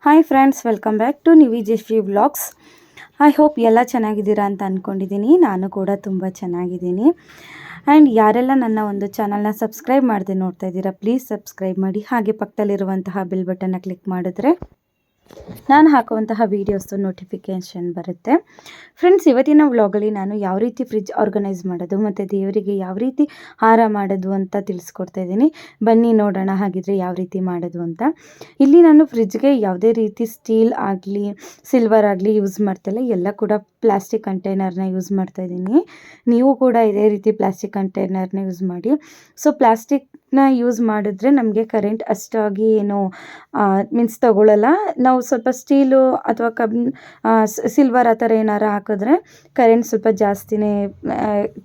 Hi friends, welcome back to Nivijashree vlogs. I hope ಎಲ್ಲ ಚೆನ್ನಾಗಿದ್ದೀರಾ ಅಂತ ಅಂದ್ಕೊಂಡಿದ್ದೀನಿ. ನಾನು ಕೂಡ ತುಂಬ ಚೆನ್ನಾಗಿದ್ದೀನಿ. ಆ್ಯಂಡ್ ಯಾರೆಲ್ಲ ನನ್ನ ಒಂದು ಚಾನಲ್ನ ಸಬ್ಸ್ಕ್ರೈಬ್ ಮಾಡದೆ ನೋಡ್ತಾ ಇದ್ದೀರಾ, ಪ್ಲೀಸ್ ಸಬ್ಸ್ಕ್ರೈಬ್ ಮಾಡಿ. ಹಾಗೆ ಪಕ್ಕದಲ್ಲಿರುವಂತಹ ಬೆಲ್ ಬಟನ್ನ ಕ್ಲಿಕ್ ಮಾಡಿದ್ರೆ ನಾನು ಹಾಕುವಂತಹ ವೀಡಿಯೋಸ್ದು ನೋಟಿಫಿಕೇಷನ್ ಬರುತ್ತೆ. ಫ್ರೆಂಡ್ಸ್, ಇವತ್ತಿನ ವ್ಲಾಗಲ್ಲಿ ನಾನು ಯಾವ ರೀತಿ ಫ್ರಿಡ್ಜ್ ಆರ್ಗನೈಸ್ ಮಾಡೋದು ಮತ್ತು ದೇವರಿಗೆ ಯಾವ ರೀತಿ ಹಾರ ಮಾಡೋದು ಅಂತ ತಿಳಿಸ್ಕೊಡ್ತಾ ಇದ್ದೀನಿ. ಬನ್ನಿ ನೋಡೋಣ ಹಾಗಿದ್ರೆ ಯಾವ ರೀತಿ ಮಾಡೋದು ಅಂತ. ಇಲ್ಲಿ ನಾನು ಫ್ರಿಡ್ಜ್ಗೆ ಯಾವುದೇ ರೀತಿ ಸ್ಟೀಲ್ ಆಗಲಿ ಸಿಲ್ವರ್ ಆಗಲಿ ಯೂಸ್ ಮಾಡ್ತಾಯಿಲ್ಲ, ಎಲ್ಲ ಕೂಡ ಪ್ಲಾಸ್ಟಿಕ್ ಕಂಟೈನರ್ನ ಯೂಸ್ ಮಾಡ್ತಾ ಇದ್ದೀನಿ. ನೀವು ಕೂಡ ಇದೇ ರೀತಿ ಪ್ಲಾಸ್ಟಿಕ್ ಕಂಟೈನರ್ನ ಯೂಸ್ ಮಾಡಿ. ಸೊ ಪ್ಲಾಸ್ಟಿಕ್ನ ಯೂಸ್ ಮಾಡಿದ್ರೆ ನಮಗೆ ಕರೆಂಟ್ ಅಷ್ಟಾಗಿ ಏನು ಮೀನ್ಸ್ ತಗೊಳ್ಳಲ್ಲ. ನಾವು ಸ್ವಲ್ಪ ಸ್ಟೀಲು ಅಥವಾ ಸಿಲ್ವರ್ ಆ ಥರ ಏನಾರು ಹಾಕಿದ್ರೆ ಕರೆಂಟ್ ಸ್ವಲ್ಪ ಜಾಸ್ತಿನೇ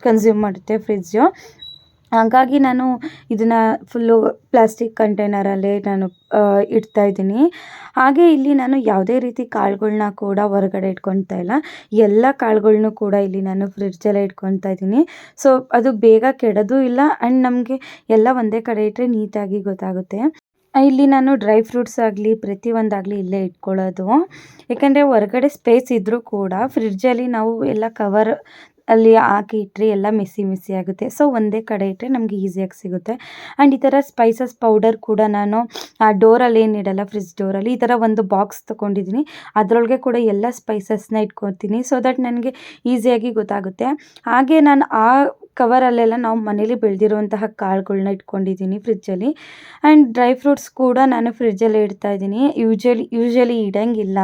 ಕನ್ಸ್ಯೂಮ್ ಮಾಡುತ್ತೆ ಫ್ರಿಡ್ಜು. ಹಾಗಾಗಿ ನಾನು ಇದನ್ನು ಫುಲ್ಲು ಪ್ಲಾಸ್ಟಿಕ್ ಕಂಟೈನರಲ್ಲೇ ನಾನು ಇಡ್ತಾ ಇದ್ದೀನಿ. ಹಾಗೆ ಇಲ್ಲಿ ನಾನು ಯಾವುದೇ ರೀತಿ ಕಾಳುಗಳ್ನ ಕೂಡ ಹೊರಗಡೆ ಇಟ್ಕೊತಾ ಇಲ್ಲ, ಎಲ್ಲ ಕಾಳುಗಳ್ನೂ ಕೂಡ ಇಲ್ಲಿ ನಾನು ಫ್ರಿಡ್ಜಲ್ಲೇ ಇಟ್ಕೊತಾ ಇದ್ದೀನಿ. ಸೊ ಅದು ಬೇಗ ಕೆಡೋದು ಇಲ್ಲ ಆ್ಯಂಡ್ ನಮಗೆ ಎಲ್ಲ ಒಂದೇ ಕಡೆ ಇಟ್ಟರೆ ನೀಟಾಗಿ ಗೊತ್ತಾಗುತ್ತೆ. ಇಲ್ಲಿ ನಾನು ಡ್ರೈ ಫ್ರೂಟ್ಸ್ ಆಗಲಿ ಪ್ರತಿಯೊಂದಾಗಲಿ ಇಲ್ಲೇ ಇಟ್ಕೊಳ್ಳೋದು. ಯಾಕೆಂದರೆ ಹೊರಗಡೆ ಸ್ಪೇಸ್ ಇದ್ದರೂ ಕೂಡ ಫ್ರಿಡ್ಜಲ್ಲಿ ನಾವು ಎಲ್ಲ ಕವರ್ ಅಲ್ಲಿ ಹಾಕಿ ಇಟ್ಟರೆ ಎಲ್ಲ ಮೆಸ್ಸಿ ಆಗುತ್ತೆ. ಸೊ ಒಂದೇ ಕಡೆ ಇಟ್ಟರೆ ನಮಗೆ ಈಸಿಯಾಗಿ ಸಿಗುತ್ತೆ. ಆ್ಯಂಡ್ ಈ ಥರ ಸ್ಪೈಸಸ್ ಪೌಡರ್ ಕೂಡ ನಾನು ಆ ಡೋರಲ್ಲಿ ಏನಿಡಲ್ಲ, ಫ್ರಿಡ್ಜ್ ಡೋರಲ್ಲಿ ಈ ಥರ ಒಂದು ಬಾಕ್ಸ್ ತೊಗೊಂಡಿದ್ದೀನಿ. ಅದರೊಳಗೆ ಕೂಡ ಎಲ್ಲ ಸ್ಪೈಸಸ್ನ ಇಟ್ಕೊತೀನಿ, ಸೊ ದಟ್ ನನಗೆ ಈಸಿಯಾಗಿ ಗೊತ್ತಾಗುತ್ತೆ. ಹಾಗೆ ನಾನು ಆ ಕವರಲ್ಲೆಲ್ಲ ನಾವು ಮನೇಲಿ ಬೆಳೆದಿರುವಂತಹ ಕಾಳುಗಳ್ನ ಇಟ್ಕೊಂಡಿದ್ದೀನಿ ಫ್ರಿಡ್ಜಲ್ಲಿ. ಆ್ಯಂಡ್ ಡ್ರೈ ಫ್ರೂಟ್ಸ್ ಕೂಡ ನಾನು ಫ್ರಿಡ್ಜಲ್ಲಿ ಇಡ್ತಾಯಿದ್ದೀನಿ. ಯೂಶ್ವಲಿ ಇಡೋಂಗಿಲ್ಲ.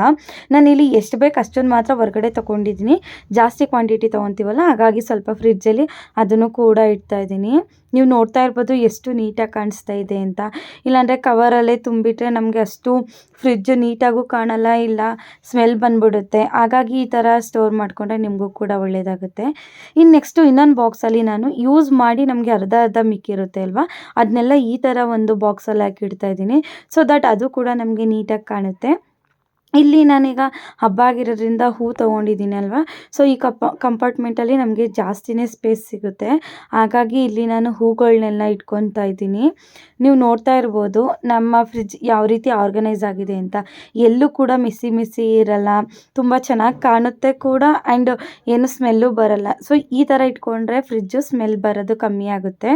ನಾನಿಲ್ಲಿ ಎಷ್ಟು ಬೇಕು ಅಷ್ಟೊಂದು ಮಾತ್ರ ಹೊರಗಡೆ ತೊಗೊಂಡಿದ್ದೀನಿ. ಜಾಸ್ತಿ ಕ್ವಾಂಟಿಟಿ ತೊಗೊತೀವಲ್ಲ, ಹಾಗಾಗಿ ಸ್ವಲ್ಪ ಫ್ರಿಡ್ಜಲ್ಲಿ ಅದನ್ನು ಕೂಡ ಇಡ್ತಾಯಿದ್ದೀನಿ. ನೀವು ನೋಡ್ತಾ ಇರ್ಬೋದು ಎಷ್ಟು ನೀಟಾಗಿ ಕಾಣಿಸ್ತಾ ಇದೆ ಅಂತ. ಇಲ್ಲಾಂದರೆ ಕವರಲ್ಲೇ ತುಂಬಿಟ್ರೆ ನಮಗೆ ಅಷ್ಟು ಫ್ರಿಡ್ಜು ನೀಟಾಗೂ ಕಾಣಲ್ಲ, ಇಲ್ಲ ಸ್ಮೆಲ್ ಬಂದ್ಬಿಡುತ್ತೆ. ಹಾಗಾಗಿ ಈ ಥರ ಸ್ಟೋರ್ ಮಾಡಿಕೊಂಡ್ರೆ ನಿಮಗೂ ಕೂಡ ಒಳ್ಳೆಯದಾಗುತ್ತೆ. ಇನ್ನು ನೆಕ್ಸ್ಟು ಇನ್ನೊಂದು ಬಾಕ್ಸಲ್ಲಿ ನಾನು ಯೂಸ್ ಮಾಡಿ ನಮಗೆ ಅರ್ಧ ಮಿಕ್ಕಿರುತ್ತೆ ಅಲ್ವಾ, ಅದನ್ನೆಲ್ಲ ಈ ಥರ ಒಂದು ಬಾಕ್ಸಲ್ಲಿ ಹಾಕಿ ಇಡ್ತಾಯಿದ್ದೀನಿ. ಸೊ ದಟ್ ಅದು ಕೂಡ ನಮಗೆ ನೀಟಾಗಿ ಕಾಣುತ್ತೆ. ಇಲ್ಲಿ ನಾನೀಗ ಹಬ್ಬ ಆಗಿರೋದ್ರಿಂದ ಹೂ ತೊಗೊಂಡಿದ್ದೀನಿ ಅಲ್ವಾ, ಸೊ ಈ ಕಂಪಾರ್ಟ್ಮೆಂಟಲ್ಲಿ ನಮಗೆ ಜಾಸ್ತಿನೇ ಸ್ಪೇಸ್ ಸಿಗುತ್ತೆ. ಹಾಗಾಗಿ ಇಲ್ಲಿ ನಾನು ಹೂಗಳನ್ನೆಲ್ಲ ಇಟ್ಕೊತಾ ಇದ್ದೀನಿ. ನೀವು ನೋಡ್ತಾ ಇರ್ಬೋದು ನಮ್ಮ ಫ್ರಿಡ್ಜ್ ಯಾವ ರೀತಿ ಆರ್ಗನೈಸ್ ಆಗಿದೆ ಅಂತ. ಎಲ್ಲೂ ಕೂಡ ಮೆಸ್ಸಿ ಇರಲ್ಲ, ತುಂಬ ಚೆನ್ನಾಗಿ ಕಾಣುತ್ತೆ ಕೂಡ ಆ್ಯಂಡ್ ಏನು ಸ್ಮೆಲ್ಲು ಬರಲ್ಲ. ಸೊ ಈ ಥರ ಇಟ್ಕೊಂಡ್ರೆ ಫ್ರಿಡ್ಜು ಸ್ಮೆಲ್ ಬರೋದು ಕಮ್ಮಿ ಆಗುತ್ತೆ.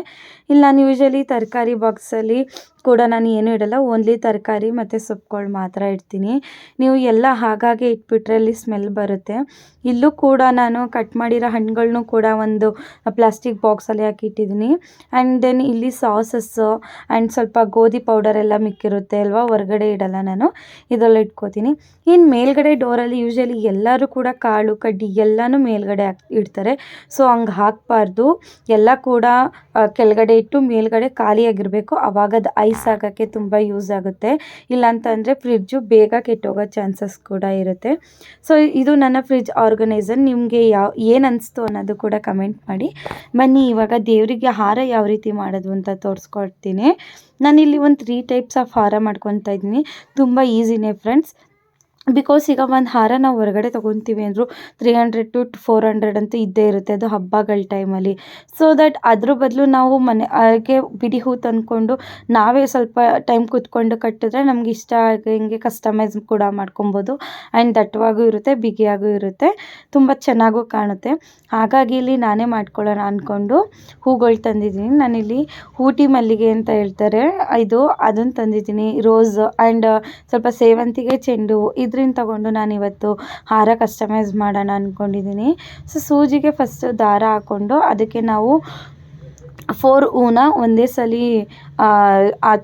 ಇಲ್ಲಿ ನಾನು ಯೂಶ್ವಲಿ ತರಕಾರಿ ಬಾಕ್ಸಲ್ಲಿ ಕೂಡ ನಾನು ಏನೂ ಇಡಲ್ಲ, ಓನ್ಲಿ ತರಕಾರಿ ಮತ್ತು ಸೊಪ್ಪುಗಳು ಮಾತ್ರ ಇಡ್ತೀನಿ. ನೀವು ಎಲ್ಲ ಹಾಗಾಗಿ ಇಟ್ಬಿಟ್ರೆ ಅಲ್ಲಿ ಸ್ಮೆಲ್ ಬರುತ್ತೆ. ಇಲ್ಲೂ ಕೂಡ ನಾನು ಕಟ್ ಮಾಡಿರೋ ಹಣ್ಣುಗಳ್ನೂ ಕೂಡ ಒಂದು ಪ್ಲಾಸ್ಟಿಕ್ ಬಾಕ್ಸಲ್ಲಿ ಹಾಕಿ ಇಟ್ಟಿದ್ದೀನಿ. ಆ್ಯಂಡ್ ದೆನ್ ಇಲ್ಲಿ ಸಾಸಸ್ಸು ಆ್ಯಂಡ್ ಸ್ವಲ್ಪ ಗೋಧಿ ಪೌಡರ್ ಎಲ್ಲ ಮಿಕ್ಕಿರುತ್ತೆ ಅಲ್ವಾ, ಹೊರಗಡೆ ಇಡಲ್ಲ ನಾನು, ಇದರಲ್ಲಿ ಇಟ್ಕೋತೀನಿ. ಇನ್ನು ಮೇಲ್ಗಡೆ ಡೋರಲ್ಲಿ ಯೂಶ್ವಲಿ ಎಲ್ಲರೂ ಕೂಡ ಕಾಳು ಕಡ್ಡಿ ಎಲ್ಲನೂ ಮೇಲ್ಗಡೆ ಇಡ್ತಾರೆ. ಸೊ ಹಂಗೆ ಹಾಕಬಾರ್ದು, ಎಲ್ಲ ಕೂಡ ಕೆಳಗಡೆ ಇಟ್ಟು ಮೇಲ್ಗಡೆ ಖಾಲಿಯಾಗಿರಬೇಕು. ಆವಾಗ ಅದು ಐಸ್ ಆಗೋಕ್ಕೆ ತುಂಬ ಯೂಸ್ ಆಗುತ್ತೆ. ಇಲ್ಲಾಂತಂದರೆ ಫ್ರಿಡ್ಜು ಬೇಗ ಕೆಟ್ಟೋಗೋ ಚಾನ್ಸಸ್ ಕೂಡ ಇರುತ್ತೆ. ಸೊ ಇದು ನನ್ನ ಫ್ರಿಡ್ಜ್ ಆರ್ಗನೈಸರ್. ನಿಮಗೆ ಏನು ಅನಿಸ್ತು ಅನ್ನೋದು ಕೂಡ ಕಮೆಂಟ್ ಮಾಡಿ. ಬನ್ನಿ ಇವಾಗ ದೇವರಿಗೆ ಹಾರ ಯಾವ ರೀತಿ ಮಾಡೋದು ಅಂತ ತೋರಿಸ್ಕೊಡ್ತೀನಿ. ನಾನಿಲ್ಲಿ ಒಂದು 3 ಟೈಪ್ಸ್ ಆಫ್ ಹಾರ ಮಾಡ್ಕೊತಾ ಇದ್ದೀನಿ. ತುಂಬ ಈಸಿನೇ ಫ್ರೆಂಡ್ಸ್. ಬಿಕಾಸ್ ಈಗ ಒಂದು ಹಾರ ನಾವು ಹೊರಗಡೆ ತೊಗೊತೀವಿ ಅಂದರೂ 300 to 400 ಅಂತೂ ಇದ್ದೇ ಇರುತ್ತೆ, ಅದು ಹಬ್ಬಗಳ ಟೈಮಲ್ಲಿ. ಸೊ ದಟ್ ಅದ್ರ ಬದಲು ನಾವು ಮನೆಗೆ ಬಿಡಿ ಹೂ ತಂದ್ಕೊಂಡು ನಾವೇ ಸ್ವಲ್ಪ ಟೈಮ್ ಕೂತ್ಕೊಂಡು ಕಟ್ಟಿದ್ರೆ ನಮ್ಗೆ ಇಷ್ಟ ಆಗಂಗೆ ಕಸ್ಟಮೈಸ್ ಕೂಡ ಮಾಡ್ಕೊಬೋದು. ಆ್ಯಂಡ್ ದಟ್ಟವಾಗೂ ಇರುತ್ತೆ, ಬಿಗಿಯಾಗೂ ಇರುತ್ತೆ, ತುಂಬ ಚೆನ್ನಾಗೂ ಕಾಣುತ್ತೆ. ಹಾಗಾಗಿ ಇಲ್ಲಿ ನಾನೇ ಮಾಡ್ಕೊಳ್ಳೋಣ ಅಂದ್ಕೊಂಡು ಹೂಗಳು ತಂದಿದ್ದೀನಿ. ನಾನಿಲ್ಲಿ ಊಟಿ ಮಲ್ಲಿಗೆ ಅಂತ ಹೇಳ್ತಾರೆ, ಅದನ್ನು ತಂದಿದ್ದೀನಿ. ರೋಸ್ ಆ್ಯಂಡ್ ಸ್ವಲ್ಪ ಸೇವಂತಿಗೆ, ಚೆಂಡು ಹೂ ಇದರಿಂದ ತಗೊಂಡು ನಾನಿವತ್ತು ಹಾರ ಕಸ್ಟಮೈಸ್ ಮಾಡೋಣ ಅಂದ್ಕೊಂಡಿದ್ದೀನಿ. ಸೊ ಸೂಜಿಗೆ ಫಸ್ಟ್ ದಾರ ಹಾಕ್ಕೊಂಡು ಅದಕ್ಕೆ ನಾವು 4 ಹೂನ ಒಂದೇ ಸಲ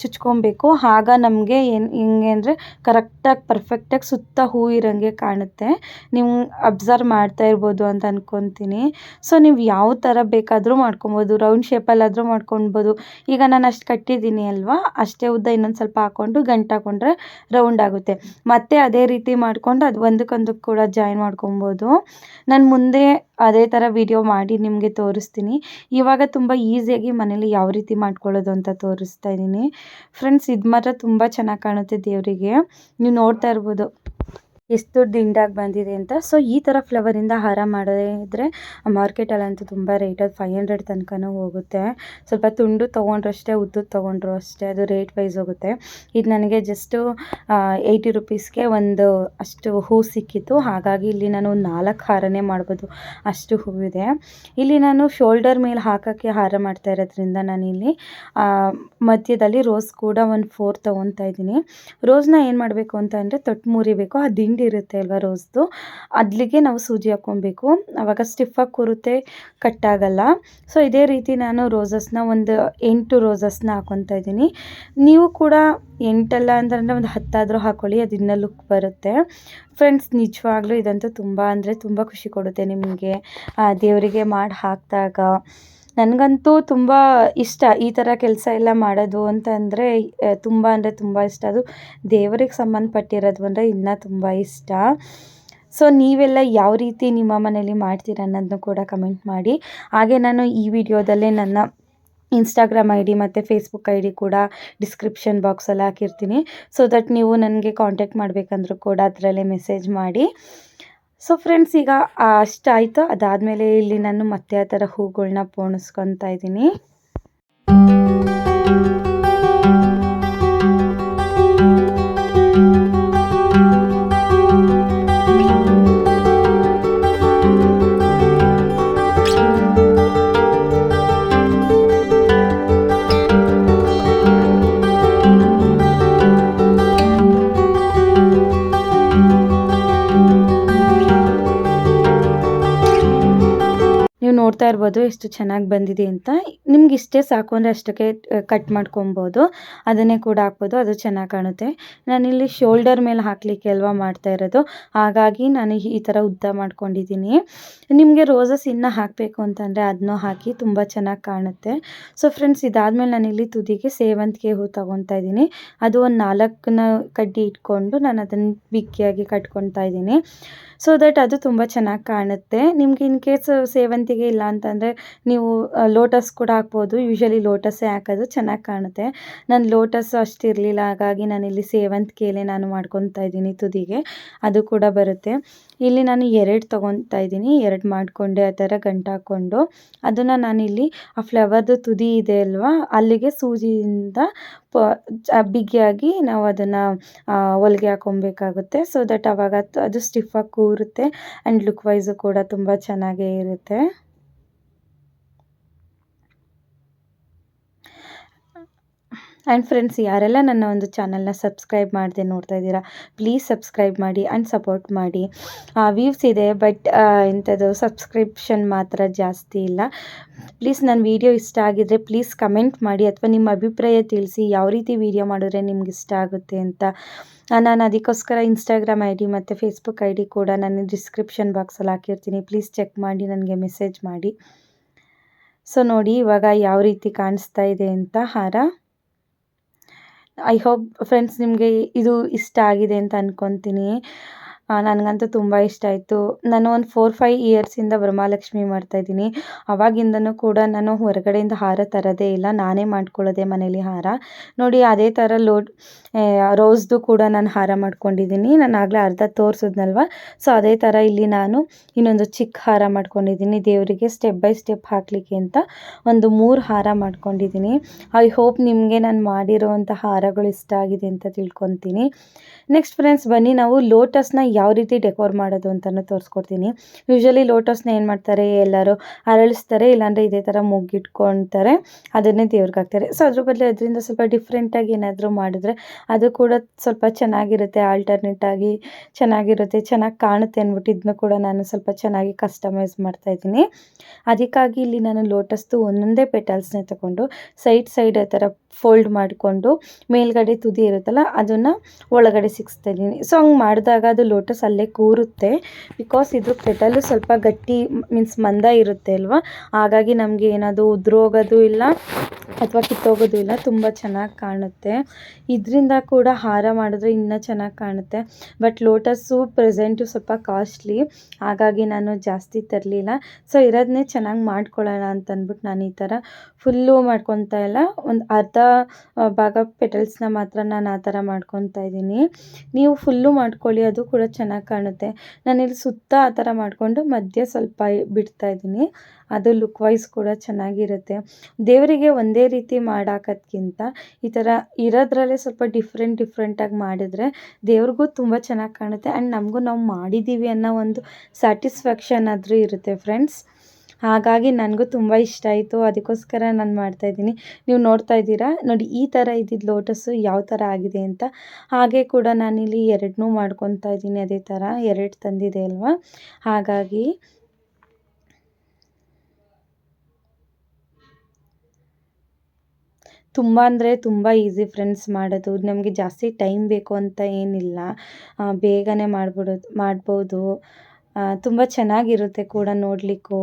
ಚುಚ್ಕೊಬೇಕು. ಆಗ ನಮಗೆ ಹೆಂಗೆ ಅಂದರೆ ಕರೆಕ್ಟಾಗಿ ಪರ್ಫೆಕ್ಟಾಗಿ ಸುತ್ತ ಹೂ ಇರೋಂಗೆ ಕಾಣುತ್ತೆ. ನೀವು ಅಬ್ಸರ್ವ್ ಮಾಡ್ತಾ ಇರ್ಬೋದು ಅಂತ ಅಂದ್ಕೊತೀನಿ. ಸೊ ನೀವು ಯಾವ ಥರ ಬೇಕಾದರೂ ಮಾಡ್ಕೊಬೋದು, ರೌಂಡ್ ಶೇಪಲ್ಲಾದರೂ ಮಾಡ್ಕೊಳ್ಬೋದು. ಈಗ ನಾನು ಅಷ್ಟು ಕಟ್ಟಿದ್ದೀನಿ ಅಲ್ವಾ, ಅಷ್ಟೇ ಉದ್ದ ಇನ್ನೊಂದು ಸ್ವಲ್ಪ ಹಾಕ್ಕೊಂಡು ಗಂಟು ಹಾಕ್ಕೊಂಡ್ರೆ ರೌಂಡ್ ಆಗುತ್ತೆ. ಮತ್ತು ಅದೇ ರೀತಿ ಮಾಡ್ಕೊಂಡು ಅದು ಒಂದಕ್ಕೊಂದಕ್ಕೆ ಕೂಡ ಜಾಯಿನ್ ಮಾಡ್ಕೊಬೋದು. ನಾನು ಮುಂದೆ ಅದೇ ಥರ ವಿಡಿಯೋ ಮಾಡಿ ನಿಮಗೆ ತೋರಿಸ್ತೀನಿ. ಇವಾಗ ತುಂಬ ಈಸಿಯಾಗಿ ಮನೇಲಿ ಯಾವ ರೀತಿ ಮಾಡ್ಕೊಳ್ಳೋದು ಅಂತ ತೋರಿಸ್ತಾ ಇದ್ದೀನಿ ಫ್ರೆಂಡ್ಸ್. ಇದು ಮಾತ್ರ ತುಂಬ ಚೆನ್ನಾಗಿ ಕಾಣುತ್ತೆ ದೇವರಿಗೆ, ನೀವು ನೋಡ್ತಾ ಇರ್ಬೋದು. ಎಷ್ಟು ದುಡ್ಡು ದಿಂಡಾಗಿ ಬಂದಿದೆ ಅಂತ. ಸೊ ಈ ಥರ ಫ್ಲವರಿಂದ ಹಾರ ಮಾಡಿದ್ರೆ ಮಾರ್ಕೆಟಲ್ಲಂತೂ ತುಂಬ ರೇಟ್, ಅದು 500 ತನಕನೂ ಹೋಗುತ್ತೆ. ಸ್ವಲ್ಪ ತುಂಡು ತೊಗೊಂಡ್ರು ಅಷ್ಟೇ, ಉದ್ದದ್ದು ತೊಗೊಂಡ್ರು ಅಷ್ಟೇ, ಅದು ರೇಟ್ ವೈಸ್ ಹೋಗುತ್ತೆ. ಇದು ನನಗೆ ಜಸ್ಟು 80 ರುಪೀಸ್ಗೆ ಒಂದು ಅಷ್ಟು ಹೂ ಸಿಕ್ಕಿತ್ತು. ಹಾಗಾಗಿ ಇಲ್ಲಿ ನಾನು 4 ಹಾರನೇ ಮಾಡ್ಬೋದು, ಅಷ್ಟು ಹೂವಿದೆ. ಇಲ್ಲಿ ನಾನು ಶೋಲ್ಡರ್ ಮೇಲೆ ಹಾಕೋಕ್ಕೆ ಹಾರ ಮಾಡ್ತಾ ಇರೋದ್ರಿಂದ ನಾನಿಲ್ಲಿ ಮಧ್ಯದಲ್ಲಿ ರೋಸ್ ಕೂಡ ಒಂದು 4 ತೊಗೊತಾ ಇದ್ದೀನಿ. ರೋಸ್ನ ಏನು ಮಾಡಬೇಕು ಅಂತ ಅಂದರೆ ತೊಟ್ಟು ಮುರಿಬೇಕು. ಆ ದಿಂಡು ಇರುತ್ತೆ ಅಲ್ವಾ ರೋಸ್ದು, ಅಲ್ಲಿಗೆ ನಾವು ಸೂಜಿ ಹಾಕ್ಕೊಬೇಕು. ಆವಾಗ ಸ್ಟಿಫಾಗಿ ಕೂರುತ್ತೆ, ಕಟ್ಟಾಗಲ್ಲ. ಸೊ ಇದೇ ರೀತಿ ನಾನು ರೋಸಸ್ನ ಒಂದು 8 ರೋಸಸ್ನ ಹಾಕ್ಕೊತಾ ಇದ್ದೀನಿ. ನೀವು ಕೂಡ 8 ಅಲ್ಲ ಅಂತಂದರೆ ಒಂದು 10 ಆದರೂ ಹಾಕ್ಕೊಳ್ಳಿ, ಅದು ಇನ್ನೂ ಲುಕ್ ಬರುತ್ತೆ. ಫ್ರೆಂಡ್ಸ್, ನಿಜವಾಗ್ಲೂ ಇದಂತೂ ತುಂಬ ಅಂದರೆ ತುಂಬ ಖುಷಿ ಕೊಡುತ್ತೆ ನಿಮಗೆ ದೇವರಿಗೆ ಮಾಡಿ ಹಾಕಿದಾಗ. ನನಗಂತೂ ತುಂಬ ಇಷ್ಟ ಈ ಥರ ಕೆಲಸ ಎಲ್ಲ ಮಾಡೋದು ಅಂತಂದರೆ, ತುಂಬ ಅಂದರೆ ತುಂಬ ಇಷ್ಟ. ಅದು ದೇವರಿಗೆ ಸಂಬಂಧಪಟ್ಟಿರೋದು ಅಂದರೆ ಇನ್ನೂ ತುಂಬ ಇಷ್ಟ. ಸೊ ನೀವೆಲ್ಲ ಯಾವ ರೀತಿ ನಿಮ್ಮ ಮನೇಲಿ ಮಾಡ್ತೀರ ಅನ್ನೋದನ್ನು ಕೂಡ ಕಮೆಂಟ್ ಮಾಡಿ. ಹಾಗೆ ನಾನು ಈ ವಿಡಿಯೋದಲ್ಲೇ ನನ್ನ ಇನ್ಸ್ಟಾಗ್ರಾಮ್ ಐ ಡಿ ಮತ್ತು ಫೇಸ್ಬುಕ್ ಐ ಡಿ ಕೂಡ ಡಿಸ್ಕ್ರಿಪ್ಷನ್ ಬಾಕ್ಸಲ್ಲಿ ಹಾಕಿರ್ತೀನಿ. ಸೊ ದಟ್ ನೀವು ನನಗೆ ಕಾಂಟ್ಯಾಕ್ಟ್ ಮಾಡಬೇಕಂದ್ರೂ ಕೂಡ ಅದರಲ್ಲೇ ಮೆಸೇಜ್ ಮಾಡಿ. ಸೊ ಫ್ರೆಂಡ್ಸ್, ಈಗ ಅಷ್ಟಾಯಿತು. ಅದಾದಮೇಲೆ ಇಲ್ಲಿ ನಾನು ಮತ್ತೆ ಆ ಥರ ಹೂಗಳನ್ನ ಪೋಣಿಸ್ಕೊತಾ ಇದ್ದೀನಿ. ನೀವು ನೋಡ್ತಾ ಇರ್ಬೋದು ಎಷ್ಟು ಚೆನ್ನಾಗಿ ಬಂದಿದೆ ಅಂತ. ನಿಮ್ಗೆ ಇಷ್ಟೇ ಸಾಕು ಅಂದರೆ ಅಷ್ಟಕ್ಕೆ ಕಟ್ ಮಾಡ್ಕೊಬೋದು, ಅದನ್ನೇ ಕೂಡ ಹಾಕ್ಬೋದು, ಅದು ಚೆನ್ನಾಗಿ ಕಾಣುತ್ತೆ. ನಾನಿಲ್ಲಿ ಶೋಲ್ಡರ್ ಮೇಲೆ ಹಾಕಲಿಕ್ಕೆ ಅಲ್ವಾ ಮಾಡ್ತಾ ಇರೋದು, ಹಾಗಾಗಿ ನಾನು ಈ ಥರ ಉದ್ದ ಮಾಡ್ಕೊಂಡಿದ್ದೀನಿ. ನಿಮಗೆ ರೋಸಸ್ ಇನ್ನೂ ಹಾಕಬೇಕು ಅಂತಂದರೆ ಅದನ್ನೂ ಹಾಕಿ, ತುಂಬ ಚೆನ್ನಾಗಿ ಕಾಣುತ್ತೆ. ಸೊ ಫ್ರೆಂಡ್ಸ್, ಇದಾದಮೇಲೆ ನಾನಿಲ್ಲಿ ತುದಿಗೆ ಸೇವಂತಿಗೆ ಹೂ ತೊಗೊತಾ ಇದ್ದೀನಿ. ಅದು ಒಂದು 4 ಕಡ್ಡಿ ಇಟ್ಕೊಂಡು ನಾನು ಅದನ್ನು ಬಿಗಿಯಾಗಿ ಕಟ್ಕೊತಾ ಇದ್ದೀನಿ. ಸೊ ದಟ್ ಅದು ತುಂಬ ಚೆನ್ನಾಗಿ ಕಾಣುತ್ತೆ. ನಿಮ್ಗೆ ಇನ್ ಕೇಸ್ ಸೇವಂತಿಗೆ ಇಲ್ಲ ಅಂತಂದರೆ ನೀವು ಲೋಟಸ್ ಕೂಡ ಹಾಕ್ಬೋದು. ಯೂಶ್ವಲಿ ಲೋಟಸ್ಸೇ ಹಾಕೋದು, ಚೆನ್ನಾಗಿ ಕಾಣುತ್ತೆ. ನಾನು ಲೋಟಸ್ ಅಷ್ಟಿರಲಿಲ್ಲ, ಹಾಗಾಗಿ ನಾನಿಲ್ಲಿ ಸೇವಂತಿಗೆಯಲ್ಲೇ ನಾನು ಮಾಡ್ಕೊತಾ ಇದ್ದೀನಿ ತುದಿಗೆ, ಅದು ಕೂಡ ಬರುತ್ತೆ. ಇಲ್ಲಿ ನಾನು 2 ತೊಗೊತಾ ಇದ್ದೀನಿ. 2 ಮಾಡಿಕೊಂಡೆ ಆ ಥರ ಗಂಟು ಹಾಕ್ಕೊಂಡು, ಅದನ್ನು ನಾನಿಲ್ಲಿ ಆ ಫ್ಲವರ್ದು ತುದಿ ಇದೆ ಅಲ್ವಾ, ಅಲ್ಲಿಗೆ ಸೂಜಿಯಿಂದ ಬಿಗಿಯಾಗಿ ನಾವು ಅದನ್ನು ಹೊಲಿಗೆ ಹಾಕ್ಕೊಬೇಕಾಗುತ್ತೆ. ಸೊ ದಟ್ ಆವಾಗ ಅದು ಸ್ಟಿಫಾಗಿ ಕೂರುತ್ತೆ ಆ್ಯಂಡ್ ಲುಕ್ ವೈಸು ಕೂಡ ತುಂಬ ಚೆನ್ನಾಗೇ ಇರುತ್ತೆ. ಆ್ಯಂಡ್ ಫ್ರೆಂಡ್ಸ್, ಯಾರೆಲ್ಲ ನನ್ನ ಒಂದು ಚಾನಲ್ನ ಸಬ್ಸ್ಕ್ರೈಬ್ ಮಾಡದೆ ನೋಡ್ತಾ ಇದ್ದೀರಾ, ಪ್ಲೀಸ್ ಸಬ್ಸ್ಕ್ರೈಬ್ ಮಾಡಿ ಆ್ಯಂಡ್ ಸಪೋರ್ಟ್ ಮಾಡಿ. ವ್ಯೂಸ್ ಇದೆ, ಬಟ್ ಇಂಥದ್ದು ಸಬ್ಸ್ಕ್ರಿಪ್ಷನ್ ಮಾತ್ರ ಜಾಸ್ತಿ ಇಲ್ಲ. ಪ್ಲೀಸ್ ನನ್ನ ವೀಡಿಯೋ ಇಷ್ಟ ಆಗಿದ್ದರೆ ಪ್ಲೀಸ್ ಕಮೆಂಟ್ ಮಾಡಿ, ಅಥವಾ ನಿಮ್ಮ ಅಭಿಪ್ರಾಯ ತಿಳಿಸಿ, ಯಾವ ರೀತಿ ವೀಡಿಯೋ ಮಾಡಿದ್ರೆ ನಿಮ್ಗೆ ಇಷ್ಟ ಆಗುತ್ತೆ ಅಂತ. ನಾನು ಅದಕ್ಕೋಸ್ಕರ ಇನ್ಸ್ಟಾಗ್ರಾಮ್ ಐ ಡಿ ಮತ್ತು ಫೇಸ್ಬುಕ್ ಐ ಡಿ ಕೂಡ ನಾನು ಡಿಸ್ಕ್ರಿಪ್ಷನ್ ಬಾಕ್ಸಲ್ಲಿ ಹಾಕಿರ್ತೀನಿ. ಪ್ಲೀಸ್ ಚೆಕ್ ಮಾಡಿ ನನಗೆ ಮೆಸೇಜ್ ಮಾಡಿ. ಸೊ ನೋಡಿ ಇವಾಗ ಯಾವ ರೀತಿ ಕಾಣಿಸ್ತಾ ಇದೆ ಅಂತ ಹಾರ. ಐ ಹೋಪ್ ಫ್ರೆಂಡ್ಸ್ ನಿಮಗೆ ಇದು ಇಷ್ಟ ಆಗಿದೆ ಅಂತ ಅಂದ್ಕೊತೀನಿ. ನನಗಂತೂ ತುಂಬ ಇಷ್ಟ ಆಯಿತು. ನಾನು ಒಂದು 4-5 ಇಯರ್ಸಿಂದ ವರಮಹಾಲಕ್ಷ್ಮಿ ಮಾಡ್ತಾಯಿದ್ದೀನಿ. ಆವಾಗಿಂದನೂ ಕೂಡ ನಾನು ಹೊರಗಡೆಯಿಂದ ಹಾರ ತರೋದೇ ಇಲ್ಲ, ನಾನೇ ಮಾಡ್ಕೊಳ್ಳೋದೆ ಮನೇಲಿ ಹಾರ. ನೋಡಿ ಅದೇ ಥರ ರೋಸ್ದು ಕೂಡ ನಾನು ಹಾರ ಮಾಡ್ಕೊಂಡಿದ್ದೀನಿ. ನಾನು ಆಗಲೇ ಅರ್ಧ ತೋರಿಸಿದ್ನಲ್ವ, ಸೊ ಅದೇ ಥರ ಇಲ್ಲಿ ನಾನು ಇನ್ನೊಂದು ಚಿಕ್ಕ ಹಾರ ಮಾಡ್ಕೊಂಡಿದ್ದೀನಿ ದೇವರಿಗೆ ಸ್ಟೆಪ್ ಬೈ ಸ್ಟೆಪ್ ಹಾಕಲಿಕ್ಕೆ ಅಂತ. ಒಂದು 3 ಹಾರ ಮಾಡ್ಕೊಂಡಿದ್ದೀನಿ. ಐ ಹೋಪ್ ನಿಮಗೆ ನಾನು ಮಾಡಿರೋವಂಥ ಹಾರಗಳು ಇಷ್ಟ ಆಗಿದೆ ಅಂತ ತಿಳ್ಕೊತೀನಿ. ನೆಕ್ಸ್ಟ್ ಫ್ರೆಂಡ್ಸ್, ಬನ್ನಿ ನಾವು ಲೋಟಸ್ನ ಯಾವ ರೀತಿ ಡೆಕೋರ್ ಮಾಡೋದು ಅಂತಲೂ ತೋರಿಸ್ಕೊಡ್ತೀನಿ. ಯೂಶ್ವಲಿ ಲೋಟಸ್ನ ಏನು ಮಾಡ್ತಾರೆ, ಎಲ್ಲರೂ ಅರಳಿಸ್ತಾರೆ, ಇಲ್ಲಾಂದರೆ ಇದೇ ಥರ ಮುಗ್ಗಿಟ್ಕೊಳ್ತಾರೆ, ಅದನ್ನೇ ದೇವ್ರಿಗೆ ಹಾಕ್ತಾರೆ. ಸೊ ಅದ್ರ ಬದಲು ಅದರಿಂದ ಸ್ವಲ್ಪ ಡಿಫ್ರೆಂಟಾಗಿ ಏನಾದರೂ ಮಾಡಿದ್ರೆ ಅದು ಕೂಡ ಸ್ವಲ್ಪ ಚೆನ್ನಾಗಿರುತ್ತೆ, ಆಲ್ಟರ್ನೇಟಾಗಿ ಚೆನ್ನಾಗಿರುತ್ತೆ, ಚೆನ್ನಾಗಿ ಕಾಣುತ್ತೆ ಅಂದ್ಬಿಟ್ಟು ಇದನ್ನು ಕೂಡ ನಾನು ಸ್ವಲ್ಪ ಚೆನ್ನಾಗಿ ಕಸ್ಟಮೈಸ್ ಮಾಡ್ತಾಯಿದ್ದೀನಿ. ಅದಕ್ಕಾಗಿ ಇಲ್ಲಿ ನಾನು ಲೋಟಸ್ದು ಒಂದೊಂದೇ ಪೆಟಲ್ಸ್ನೇ ತಗೊಂಡು ಸೈಡ್ ಆ ಥರ ಫೋಲ್ಡ್ ಮಾಡಿಕೊಂಡು ಮೇಲ್ಗಡೆ ತುದಿ ಇರುತ್ತಲ್ಲ ಅದನ್ನು ಒಳಗಡೆ ಸಿಗಿಸ್ತಾ ಇದ್ದೀನಿ. ಸೊ ಹಂಗೆ ಮಾಡಿದಾಗ ಅದು ಲೋಟಸ್ ಅಲ್ಲೇ ಕೂರುತ್ತೆ. ಬಿಕಾಸ್ ಇದು ಪೆಟಲು ಸ್ವಲ್ಪ ಗಟ್ಟಿ ಮೀನ್ಸ್ ಮಂದ ಇರುತ್ತೆ ಅಲ್ವಾ, ಹಾಗಾಗಿ ನಮಗೆ ಏನಾದರೂ ಉದುರೋಗೋದು ಇಲ್ಲ ಅಥವಾ ಕಿತ್ತೋಗೋದು ಇಲ್ಲ, ತುಂಬ ಚೆನ್ನಾಗಿ ಕಾಣುತ್ತೆ. ಇದರಿಂದ ಕೂಡ ಹಾರ ಮಾಡಿದ್ರೆ ಇನ್ನೂ ಚೆನ್ನಾಗಿ ಕಾಣುತ್ತೆ. ಬಟ್ ಲೋಟಸ್ಸು ಪ್ರೆಸೆಂಟು ಸ್ವಲ್ಪ ಕಾಸ್ಟ್ಲಿ, ಹಾಗಾಗಿ ನಾನು ಜಾಸ್ತಿ ತರಲಿಲ್ಲ. ಸೊ ಇರೋದನ್ನೇ ಚೆನ್ನಾಗಿ ಮಾಡ್ಕೊಳ್ಳೋಣ ಅಂತ ಅಂದ್ಬಿಟ್ಟು ನಾನು ಈ ಥರ ಫುಲ್ಲು ಮಾಡ್ಕೊತಾ ಇಲ್ಲ, ಒಂದು ಅರ್ಧ ಭಾಗ ಪೆಟಲ್ಸ್ನ ಮಾತ್ರ ನಾನು ಆ ಥರ ಮಾಡ್ಕೊತಾ ಇದ್ದೀನಿ. ನೀವು ಫುಲ್ಲು ಮಾಡ್ಕೊಳ್ಳಿ, ಅದು ಕೂಡ ಚೆನ್ನಾಗಿ ಕಾಣುತ್ತೆ. ನಾನಿಲ್ಲಿ ಸುತ್ತ ಆ ಥರ ಮಾಡಿಕೊಂಡು ಮಧ್ಯೆ ಸ್ವಲ್ಪ ಬಿಡ್ತಾ ಇದ್ದೀನಿ. ಅದು ಲುಕ್ ವೈಸ್ ಕೂಡ ಚೆನ್ನಾಗಿರುತ್ತೆ. ದೇವರಿಗೆ ಒಂದೇ ರೀತಿ ಮಾಡಾಕೋದ್ಕಿಂತ ಈ ಥರ ಇರೋದ್ರಲ್ಲೇ ಸ್ವಲ್ಪ ಡಿಫ್ರೆಂಟಾಗಿ ಮಾಡಿದ್ರೆ ದೇವ್ರಿಗೂ ತುಂಬ ಚೆನ್ನಾಗಿ ಕಾಣುತ್ತೆ ಆ್ಯಂಡ್ ನಮಗೂ ನಾವು ಮಾಡಿದ್ದೀವಿ ಅನ್ನೋ ಒಂದು ಸ್ಯಾಟಿಸ್ಫ್ಯಾಕ್ಷನ್ ಆದರೂ ಇರುತ್ತೆ ಫ್ರೆಂಡ್ಸ್. ಹಾಗಾಗಿ ನನಗೂ ತುಂಬ ಇಷ್ಟ ಆಯಿತು, ಅದಕ್ಕೋಸ್ಕರ ನಾನು ಮಾಡ್ತಾಯಿದ್ದೀನಿ. ನೀವು ನೋಡ್ತಾ ಇದ್ದೀರಾ ನೋಡಿ, ಈ ಥರ ಇದ್ದಿದ್ದು ಲೋಟಸ್ಸು ಯಾವ ಥರ ಆಗಿದೆ ಅಂತ. ಹಾಗೆ ಕೂಡ ನಾನಿಲ್ಲಿ 2 ಮಾಡ್ಕೊತಾ ಇದ್ದೀನಿ. ಅದೇ ಥರ 2 ತಂದಿದೆ ಅಲ್ವಾ, ಹಾಗಾಗಿ ತುಂಬ ಅಂದರೆ ತುಂಬ ಈಸಿ ಫ್ರೆಂಡ್ಸ್ ಮಾಡೋದು. ನಮಗೆ ಜಾಸ್ತಿ ಟೈಮ್ ಬೇಕು ಅಂತ ಏನಿಲ್ಲ, ಬೇಗನೆ ಮಾಡ್ಬೋದು. ತುಂಬ ಚೆನ್ನಾಗಿರುತ್ತೆ ಕೂಡ ನೋಡಲಿಕ್ಕೂ.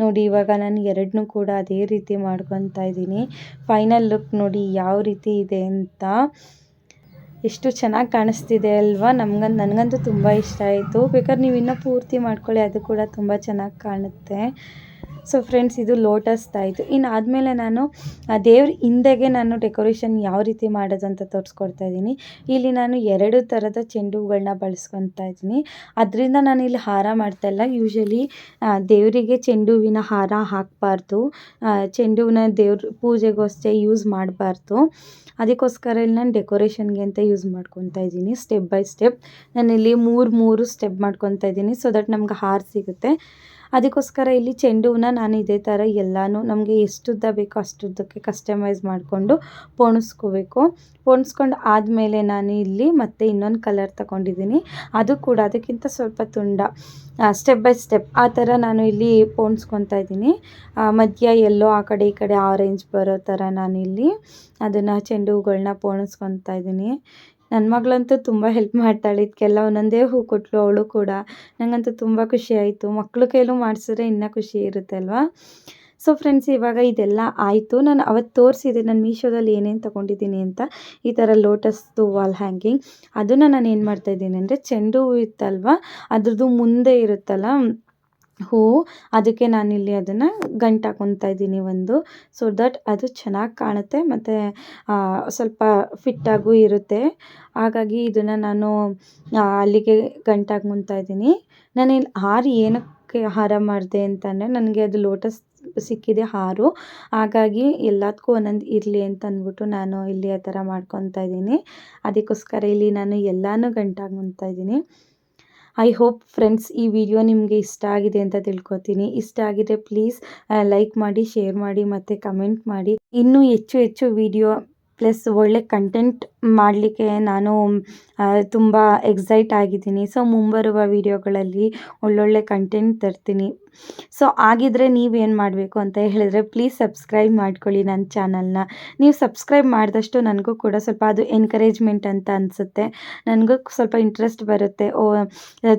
ನೋಡಿ ಇವಾಗ ನಾನು 2 ಕೂಡ ಅದೇ ರೀತಿ ಮಾಡ್ಕೊತಾ ಇದ್ದೀನಿ. ಫೈನಲ್ ಲುಕ್ ನೋಡಿ ಯಾವ ರೀತಿ ಇದೆ ಅಂತ. ಎಷ್ಟು ಚೆನ್ನಾಗಿ ಕಾಣಿಸ್ತಿದೆ ಅಲ್ವಾ. ನನಗಂತೂ ತುಂಬ ಇಷ್ಟ ಆಯಿತು. ಬೇಕಾದ್ರೆ ನೀವು ಇನ್ನೂ ಪೂರ್ತಿ ಮಾಡ್ಕೊಳ್ಳಿ, ಅದು ಕೂಡ ತುಂಬ ಚೆನ್ನಾಗಿ ಕಾಣುತ್ತೆ. ಸೊ ಫ್ರೆಂಡ್ಸ್, ಇದು ಲೋಟಸ್ದಾಯಿತು. ಇನ್ನು ಆದಮೇಲೆ ನಾನು ದೇವ್ರ ಹಿಂದೆಗೆ ನಾನು ಡೆಕೋರೇಷನ್ ಯಾವ ರೀತಿ ಮಾಡೋದು ಅಂತ ತೋರಿಸ್ಕೊಡ್ತಾ ಇದ್ದೀನಿ. ಇಲ್ಲಿ ನಾನು 2 ಥರದ ಚೆಂಡು ಹೂಗಳನ್ನ ಬಳಸ್ಕೊತಾ ಇದ್ದೀನಿ. ಅದರಿಂದ ನಾನು ಇಲ್ಲಿ ಹಾರ ಮಾಡ್ತಾಯಿಲ್ಲ. ಯೂಶ್ವಲಿ ದೇವರಿಗೆ ಚೆಂಡು ಹೂವಿನ ಹಾರ ಹಾಕಬಾರ್ದು, ಚೆಂಡು ಹೂವನ್ನ ದೇವ್ರ ಪೂಜೆಗೂ ಅಷ್ಟೇ ಯೂಸ್ ಮಾಡಬಾರ್ದು. ಅದಕ್ಕೋಸ್ಕರ ಇಲ್ಲಿ ನಾನು ಡೆಕೋರೇಷನ್ಗೆ ಅಂತ ಯೂಸ್ ಮಾಡ್ಕೊತಾ ಇದ್ದೀನಿ. ಸ್ಟೆಪ್ ಬೈ ಸ್ಟೆಪ್ ನಾನಿಲ್ಲಿ 3 ಸ್ಟೆಪ್ ಮಾಡ್ಕೊತಾ ಇದ್ದೀನಿ, ಸೊ ದಟ್ ನಮ್ಗೆ ಹಾರ ಸಿಗುತ್ತೆ. ಅದಕ್ಕೋಸ್ಕರ ಇಲ್ಲಿ ಚೆಂಡು ಹೂವನ್ನ ನಾನು ಇದೇ ಥರ ಎಲ್ಲನೂ ನಮಗೆ ಎಷ್ಟು ಉದ್ದ ಬೇಕೋ ಅಷ್ಟುದ್ದಕ್ಕೆ ಕಸ್ಟಮೈಸ್ ಮಾಡಿಕೊಂಡು ಪೋಣಿಸ್ಕೋಬೇಕು. ಪೋಣಿಸ್ಕೊಂಡು ಆದಮೇಲೆ ನಾನು ಇಲ್ಲಿ ಮತ್ತೆ ಇನ್ನೊಂದು ಕಲರ್ ತಗೊಂಡಿದ್ದೀನಿ. ಅದು ಕೂಡ ಅದಕ್ಕಿಂತ ಸ್ವಲ್ಪ ತುಂಡ, ಸ್ಟೆಪ್ ಬೈ ಸ್ಟೆಪ್ ಆ ಥರ ನಾನು ಇಲ್ಲಿ ಪೋಣಿಸ್ಕೊತಾ ಇದ್ದೀನಿ. ಮಧ್ಯ ಎಲ್ಲೋ ಆ ಕಡೆ ಈ ಕಡೆ ಆರೆಂಜ್ ಬರೋ ಥರ ನಾನಿಲ್ಲಿ ಅದನ್ನು ಚೆಂಡು ಹೂಗಳನ್ನ ಪೋಣಿಸ್ಕೊತಾ ಇದ್ದೀನಿ. ನನ್ನ ಮಗಳಂತೂ ತುಂಬ ಹೆಲ್ಪ್ ಮಾಡ್ತಾಳೆ. ಇದಕ್ಕೆಲ್ಲ ಒಂದೊಂದೇ ಹೂ ಕೊಟ್ಟಳು ಅವಳು ಕೂಡ. ನನಗಂತೂ ತುಂಬ ಖುಷಿ ಆಯಿತು. ಮಕ್ಳ ಕೈಲೂ ಮಾಡಿಸಿದ್ರೆ ಇನ್ನೂ ಖುಷಿ ಇರುತ್ತೆ ಅಲ್ವಾ. ಸೊ ಫ್ರೆಂಡ್ಸ್, ಇವಾಗ ಇದೆಲ್ಲ ಆಯಿತು. ನಾನು ಅವತ್ತು ತೋರಿಸಿದೆ ನಾನು ಮೀಶೋದಲ್ಲಿ ಏನೇನು ತೊಗೊಂಡಿದ್ದೀನಿ ಅಂತ. ಈ ಥರ ಲೋಟಸ್ದು ವಾಲ್ ಹ್ಯಾಂಗಿಂಗ್, ಅದನ್ನು ನಾನು ಏನು ಮಾಡ್ತಾಯಿದ್ದೀನಿ ಅಂದರೆ, ಚೆಂಡು ಹೂ ಇತ್ತಲ್ವ ಅದ್ರದ್ದು ಮುಂದೆ ಇರುತ್ತಲ್ಲ ಹೂ, ಅದಕ್ಕೆ ನಾನಿಲ್ಲಿ ಅದನ್ನು ಗಂಟು ಹಾಕ್ಕೊತಾ ಇದ್ದೀನಿ ಒಂದು, ಸೊ ದಟ್ ಅದು ಚೆನ್ನಾಗಿ ಕಾಣುತ್ತೆ ಮತ್ತು ಸ್ವಲ್ಪ ಫಿಟ್ಟಾಗೂ ಇರುತ್ತೆ. ಹಾಗಾಗಿ ಇದನ್ನು ನಾನು ಅಲ್ಲಿಗೆ ಗಂಟು ಹಾಕ್ಕೊತಾ ಇದ್ದೀನಿ. ನಾನಿಲ್ಲಿ ಏನಕ್ಕೆ ಹಾರ ಮಾಡಿದೆ ಅಂತಂದರೆ, ನನಗೆ ಅದು ಲೋಟಸ್ ಸಿಕ್ಕಿದೆ ಹಾರು, ಹಾಗಾಗಿ ಎಲ್ಲದಕ್ಕೂ ಒಂದೊಂದು ಇರಲಿ ಅಂತ ಅಂದ್ಬಿಟ್ಟು ನಾನು ಇಲ್ಲಿ ಆ ಥರ ಮಾಡ್ಕೊತಾ ಇದ್ದೀನಿ. ಅದಕ್ಕೋಸ್ಕರ ಇಲ್ಲಿ ನಾನು ಎಲ್ಲನೂ ಗಂಟು ಹಾಕ್ಕೊತಾ ಇದ್ದೀನಿ. ಐ ಹೋಪ್ ಫ್ರೆಂಡ್ಸ್, ಈ ವಿಡಿಯೋ ನಿಮಗೆ ಇಷ್ಟ ಆಗಿದೆ ಅಂತ ತಿಳ್ಕೊತೀನಿ. ಇಷ್ಟ ಆಗಿದೆ ಪ್ಲೀಸ್ ಲೈಕ್ ಮಾಡಿ, ಶೇರ್ ಮಾಡಿ ಮತ್ತು ಕಮೆಂಟ್ ಮಾಡಿ. ಇನ್ನೂ ಹೆಚ್ಚು ವಿಡಿಯೋ ಪ್ಲಸ್ ಒಳ್ಳೆ ಕಂಟೆಂಟ್ ಮಾಡಲಿಕ್ಕೆ ನಾನು ತುಂಬ ಎಕ್ಸೈಟ್ ಆಗಿದ್ದೀನಿ. ಸೊ ಮುಂಬರುವ ವಿಡಿಯೋಗಳಲ್ಲಿ ಒಳ್ಳೊಳ್ಳೆ ಕಂಟೆಂಟ್ ತರ್ತೀನಿ. ಸೊ ಆಗಿದ್ದರೆ ನೀವೇನು ಮಾಡಬೇಕು ಅಂತ ಹೇಳಿದ್ರೆ, ಪ್ಲೀಸ್ ಸಬ್ಸ್ಕ್ರೈಬ್ ಮಾಡ್ಕೊಳ್ಳಿ ನನ್ನ ಚಾನಲ್ನ. ನೀವು ಸಬ್ಸ್ಕ್ರೈಬ್ ಮಾಡಿದಷ್ಟು ನನಗೂ ಕೂಡ ಸ್ವಲ್ಪ ಅದು ಎನ್ಕರೇಜ್ಮೆಂಟ್ ಅಂತ ಅನಿಸುತ್ತೆ. ನನಗೂ ಸ್ವಲ್ಪ ಇಂಟ್ರೆಸ್ಟ್ ಬರುತ್ತೆ.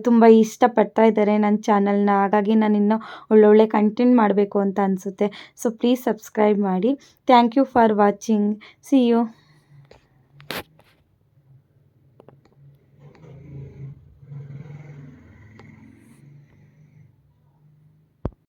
ತುಂಬ ಇಷ್ಟಪಡ್ತಾ ಇದ್ದಾರೆ ನನ್ನ ಚಾನಲ್ನ, ಹಾಗಾಗಿ ನಾನು ಇನ್ನೂ ಒಳ್ಳೊಳ್ಳೆ ಕಂಟೆಂಟ್ ಮಾಡಬೇಕು ಅಂತ ಅನಿಸುತ್ತೆ. ಸೊ ಪ್ಲೀಸ್ ಸಬ್ಸ್ಕ್ರೈಬ್ ಮಾಡಿ. Thank you for watching. See you.